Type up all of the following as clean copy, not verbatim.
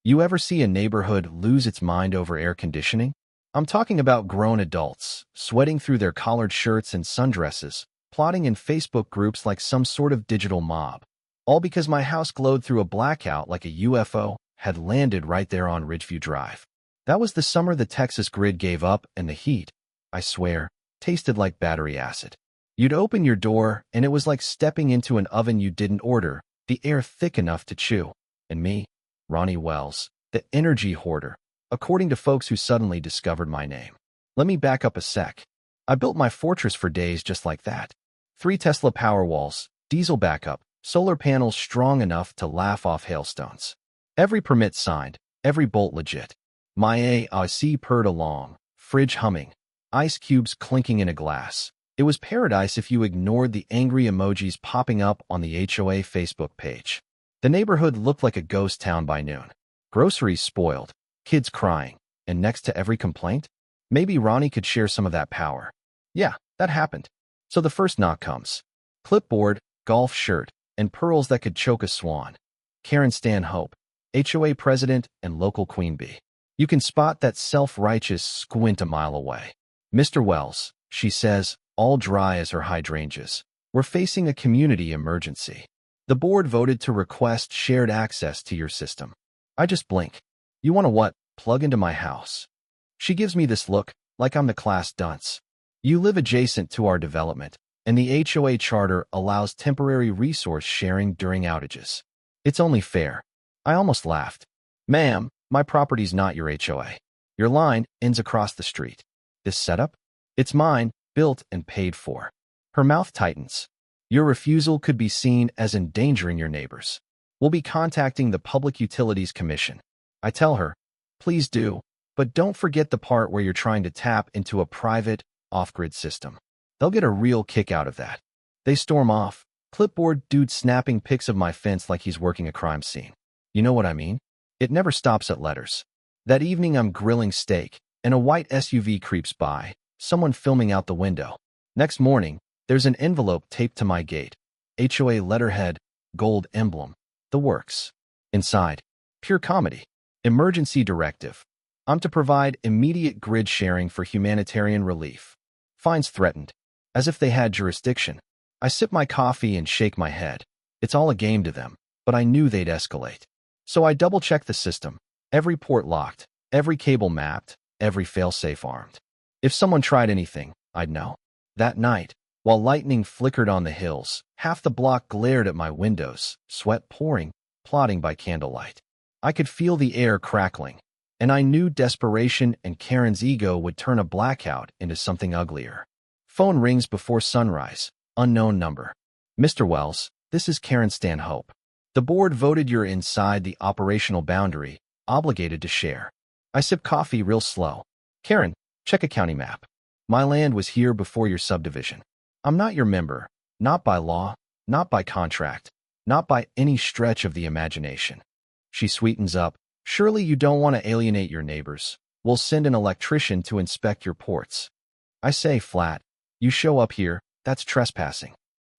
You ever see a neighborhood lose its mind over air conditioning? I'm talking about grown adults, sweating through their collared shirts and sundresses, plotting in Facebook groups like some sort of digital mob. All because my house glowed through a blackout like a UFO had landed right there on Ridgeview Drive. That was the summer the Texas grid gave up, and the heat, I swear, tasted like battery acid. You'd open your door, and it was like stepping into an oven you didn't order, the air thick enough to chew. And me, Ronnie Wells, the energy hoarder, according to folks who suddenly discovered my name. Let me back up a sec. I built my fortress for days just like that. 3 Tesla Powerwalls, diesel backup, solar panels strong enough to laugh off hailstones. Every permit signed, every bolt legit. My AC purred along, fridge humming, ice cubes clinking in a glass. It was paradise if you ignored the angry emojis popping up on the HOA Facebook page. The neighborhood looked like a ghost town by noon. Groceries spoiled, kids crying, and next to every complaint, maybe Ronnie could share some of that power. Yeah, that happened. So the first knock comes. Clipboard, golf shirt, and pearls that could choke a swan. Karen Stanhope, HOA president and local queen bee. You can spot that self-righteous squint a mile away. Mr. Wells, she says, all dry as her hydrangeas. We're facing a community emergency. The board voted to request shared access to your system. I just blink. You want to what? Plug into my house. She gives me this look, like I'm the class dunce. You live adjacent to our development, and the HOA charter allows temporary resource sharing during outages. It's only fair. I almost laughed. Ma'am, my property's not your HOA. Your line ends across the street. This setup? It's mine, built and paid for. Her mouth tightens. Your refusal could be seen as endangering your neighbors. We'll be contacting the Public Utilities Commission. I tell her, please do, but don't forget the part where you're trying to tap into a private, off-grid system. They'll get a real kick out of that. They storm off, clipboard dude snapping pics of my fence like he's working a crime scene. You know what I mean? It never stops at letters. That evening I'm grilling steak, and a white SUV creeps by, someone filming out the window. Next morning, there's an envelope taped to my gate. HOA letterhead, gold emblem, the works. Inside, pure comedy. Emergency directive. I'm to provide immediate grid sharing for humanitarian relief. Fines threatened. As if they had jurisdiction. I sip my coffee and shake my head. It's all a game to them, but I knew they'd escalate. So I double-checked the system. Every port locked, every cable mapped, every failsafe armed. If someone tried anything, I'd know. That night, while lightning flickered on the hills, half the block glared at my windows, sweat pouring, plotting by candlelight. I could feel the air crackling, and I knew desperation and Karen's ego would turn a blackout into something uglier. Phone rings before sunrise, unknown number. Mr. Wells, this is Karen Stanhope. The board voted you're inside the operational boundary, obligated to share. I sip coffee real slow. Karen, check a county map. My land was here before your subdivision. I'm not your member, not by law, not by contract, not by any stretch of the imagination. She sweetens up. Surely you don't want to alienate your neighbors. We'll send an electrician to inspect your ports. I say flat. You show up here, that's trespassing.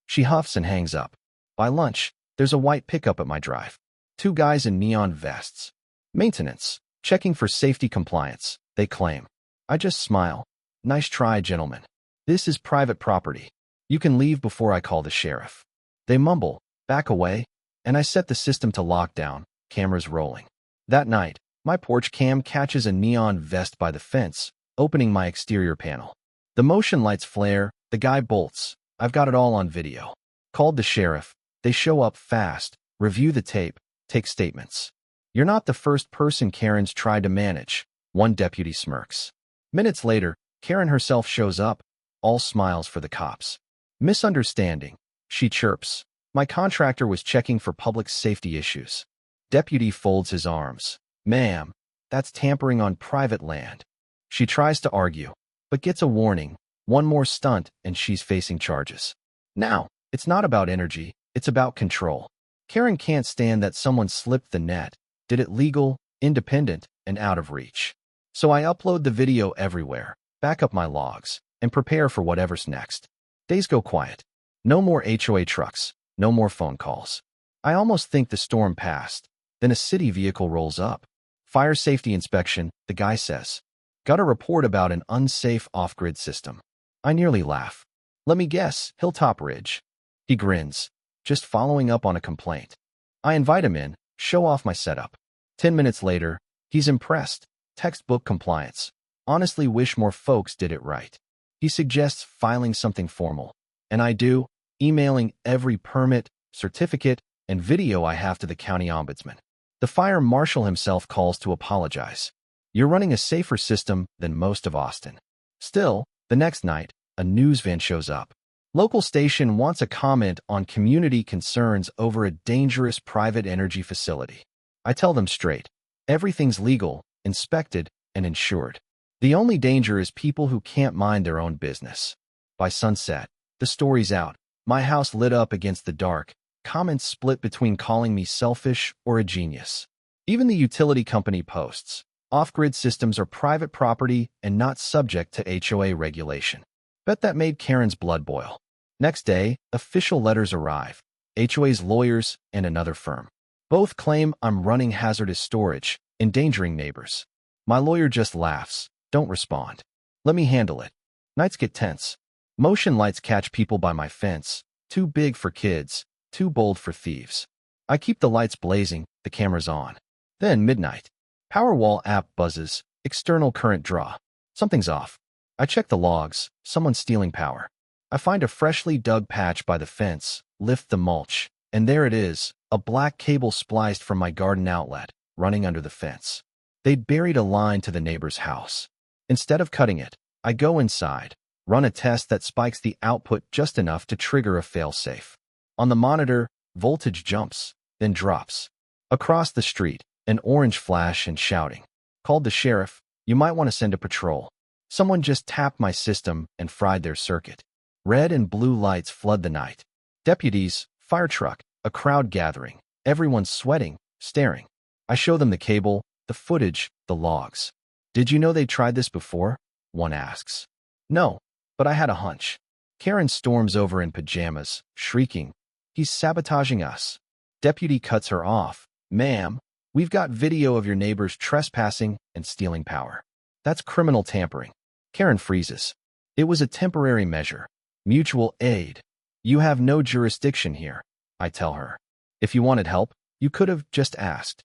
She huffs and hangs up. By lunch, there's a white pickup at my drive. 2 guys in neon vests. Maintenance, checking for safety compliance, they claim. I just smile. Nice try, gentlemen. This is private property. You can leave before I call the sheriff. They mumble, back away, and I set the system to lockdown, cameras rolling. That night, my porch cam catches a neon vest by the fence, opening my exterior panel. The motion lights flare, the guy bolts. I've got it all on video. Called the sheriff. They show up fast, review the tape, take statements. You're not the first person Karen's tried to manage, one deputy smirks. Minutes later, Karen herself shows up, all smiles for the cops. Misunderstanding, she chirps. My contractor was checking for public safety issues. Deputy folds his arms. Ma'am, that's tampering on private land. She tries to argue, but gets a warning. One more stunt and she's facing charges. Now, it's not about energy, it's about control. Karen can't stand that someone slipped the net, did it legal, independent, and out of reach. So I upload the video everywhere, back up my logs, and prepare for whatever's next. Days go quiet. No more HOA trucks, no more phone calls. I almost think the storm passed. Then a city vehicle rolls up, Fire safety inspection, the guy says. Got a report about an unsafe off-grid system. I nearly laugh. Let me guess, Hilltop Ridge. He grins, just following up on a complaint. I invite him in, show off my setup. 10 minutes later, he's impressed. Textbook compliance. Honestly wish more folks did it right. He suggests filing something formal. And I do, emailing every permit, certificate, and video I have to the county ombudsman. The fire marshal himself calls to apologize. You're running a safer system than most of Austin. Still, the next night, a news van shows up. Local station wants a comment on community concerns over a dangerous private energy facility. I tell them straight. Everything's legal, inspected, and insured. The only danger is people who can't mind their own business. By sunset, the story's out. My house lit up against the dark. Comments split between calling me selfish or a genius. Even the utility company posts. Off-grid systems are private property and not subject to HOA regulation. Bet that made Karen's blood boil. Next day, official letters arrive. HOA's lawyers and another firm. Both claim I'm running hazardous storage, endangering neighbors. My lawyer just laughs. Don't respond. Let me handle it. Nights get tense. Motion lights catch people by my fence. Too big for kids, too bold for thieves. I keep the lights blazing, the cameras on. Then midnight. Powerwall app buzzes, external current draw. Something's off. I check the logs, someone's stealing power. I find a freshly dug patch by the fence, lift the mulch, and there it is, a black cable spliced from my garden outlet, running under the fence. They'd buried a line to the neighbor's house. Instead of cutting it, I go inside, run a test that spikes the output just enough to trigger a failsafe. On the monitor, voltage jumps, then drops. Across the street, an orange flash and shouting. Called the sheriff. You might want to send a patrol. Someone just tapped my system and fried their circuit. Red and blue lights flood the night. Deputies, fire truck, a crowd gathering. Everyone's sweating, staring. I show them the cable, the footage, the logs. Did you know they tried this before? One asks. No, but I had a hunch. Karen storms over in pajamas, shrieking. He's sabotaging us. Deputy cuts her off. Ma'am, we've got video of your neighbors trespassing and stealing power. That's criminal tampering. Karen freezes. It was a temporary measure. Mutual aid. You have no jurisdiction here, I tell her. If you wanted help, you could have just asked.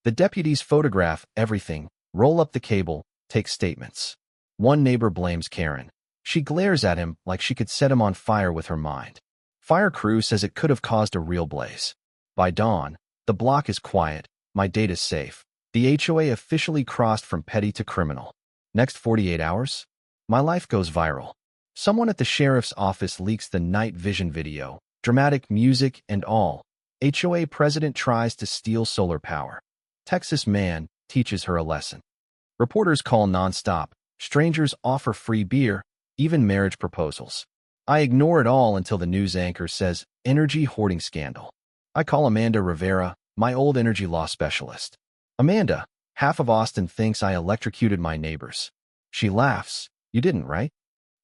The deputies photograph everything, roll up the cable, take statements. One neighbor blames Karen. She glares at him like she could set him on fire with her mind. Fire crew says it could have caused a real blaze. By dawn, the block is quiet, my data's safe. The HOA officially crossed from petty to criminal. Next 48 hours, my life goes viral. Someone at the sheriff's office leaks the night vision video, dramatic music and all. HOA president tries to steal solar power. Texas man teaches her a lesson. Reporters call nonstop. Strangers offer free beer, even marriage proposals. I ignore it all until the news anchor says, energy hoarding scandal. I call Amanda Rivera, my old energy law specialist. Amanda, half of Austin thinks I electrocuted my neighbors. She laughs. You didn't, right?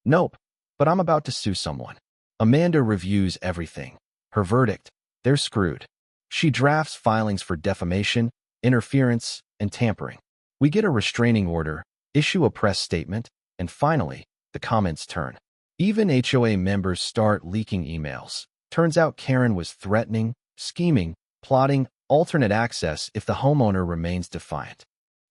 Nope, but I'm about to sue someone. Amanda reviews everything. Her verdict, they're screwed. She drafts filings for defamation, interference, and tampering. We get a restraining order, issue a press statement, and finally, the comments turn. Even HOA members start leaking emails. Turns out Karen was threatening, scheming, plotting alternate access if the homeowner remains defiant.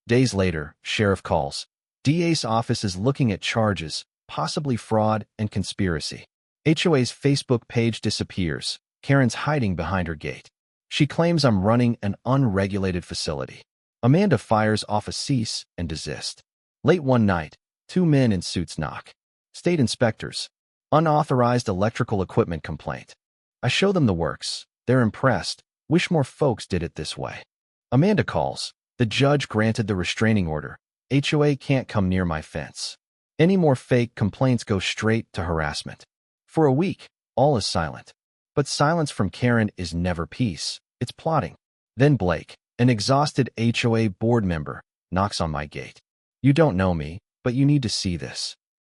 Days later, sheriff calls. DA's office is looking at charges, possibly fraud and conspiracy. HOA's Facebook page disappears. Karen's hiding behind her gate. She claims I'm running an unregulated facility. Amanda fires off a cease and desist. Late one night, two men in suits knock. State inspectors. Unauthorized electrical equipment complaint. I show them the works. They're impressed. Wish more folks did it this way. Amanda calls. The judge granted the restraining order. HOA can't come near my fence. Any more fake complaints go straight to harassment. For a week, all is silent. But silence from Karen is never peace. It's plotting. Then Blake, an exhausted HOA board member, knocks on my gate. You don't know me, but you need to see this.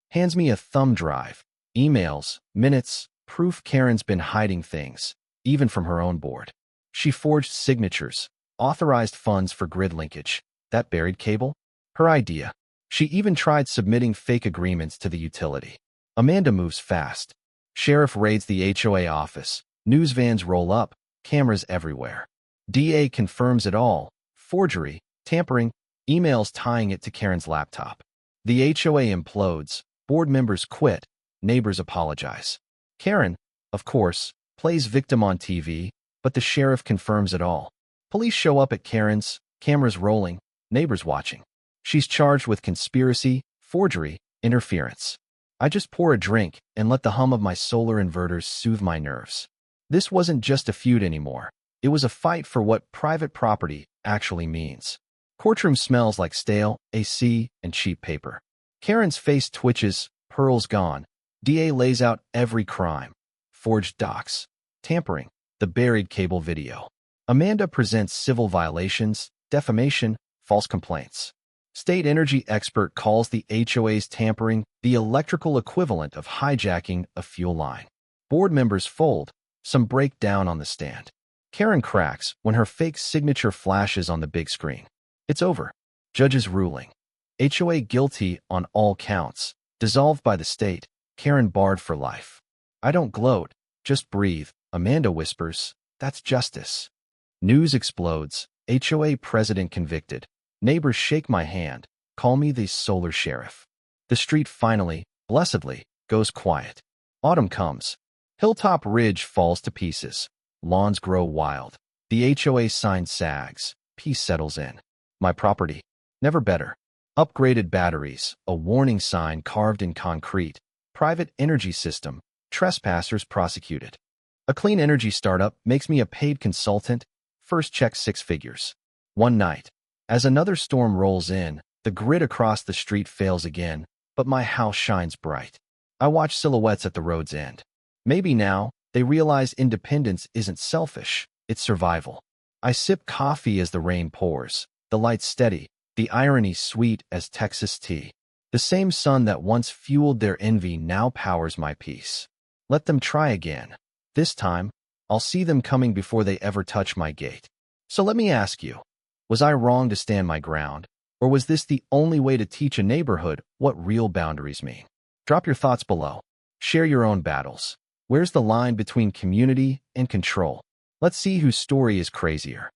Hands me a thumb drive, emails, minutes, proof Karen's been hiding things, even from her own board. She forged signatures, authorized funds for grid linkage. That buried cable? Her idea. She even tried submitting fake agreements to the utility. Amanda moves fast. Sheriff raids the HOA office. News vans roll up, cameras everywhere. DA confirms it all. Forgery, tampering, emails tying it to Karen's laptop. The HOA implodes. Board members quit. Neighbors apologize. Karen, of course, plays victim on TV, but the sheriff confirms it all. Police show up at Karen's, cameras rolling, neighbors watching. She's charged with conspiracy, forgery, interference. I just pour a drink and let the hum of my solar inverters soothe my nerves. This wasn't just a feud anymore. It was a fight for what private property actually means. Courtroom smells like stale, AC, and cheap paper. Karen's face twitches, pearls gone. DA lays out every crime. Forged docs, tampering, the buried cable video. Amanda presents civil violations, defamation, false complaints. State energy expert calls the HOA's tampering the electrical equivalent of hijacking a fuel line. Board members fold, some break down on the stand. Karen cracks when her fake signature flashes on the big screen. It's over. Judge's ruling. HOA guilty on all counts. Dissolved by the state. Karen barred for life. I don't gloat, just breathe. Amanda whispers, that's justice. News explodes. HOA president convicted. Neighbors shake my hand, call me the solar sheriff. The street finally, blessedly, goes quiet. Autumn comes. Hilltop Ridge falls to pieces. Lawns grow wild. The HOA sign sags. Peace settles in. My property. Never better. Upgraded batteries, a warning sign carved in concrete. Private energy system. Trespassers prosecuted. A clean energy startup makes me a paid consultant. First check 6 figures. One night. As another storm rolls in, the grid across the street fails again, but my house shines bright. I watch silhouettes at the road's end. Maybe now, they realize independence isn't selfish, it's survival. I sip coffee as the rain pours, the light steady, the irony sweet as Texas tea. The same sun that once fueled their envy now powers my peace. Let them try again. This time, I'll see them coming before they ever touch my gate. So let me ask you, was I wrong to stand my ground, or was this the only way to teach a neighborhood what real boundaries mean? Drop your thoughts below. Share your own battles. Where's the line between community and control? Let's see whose story is crazier.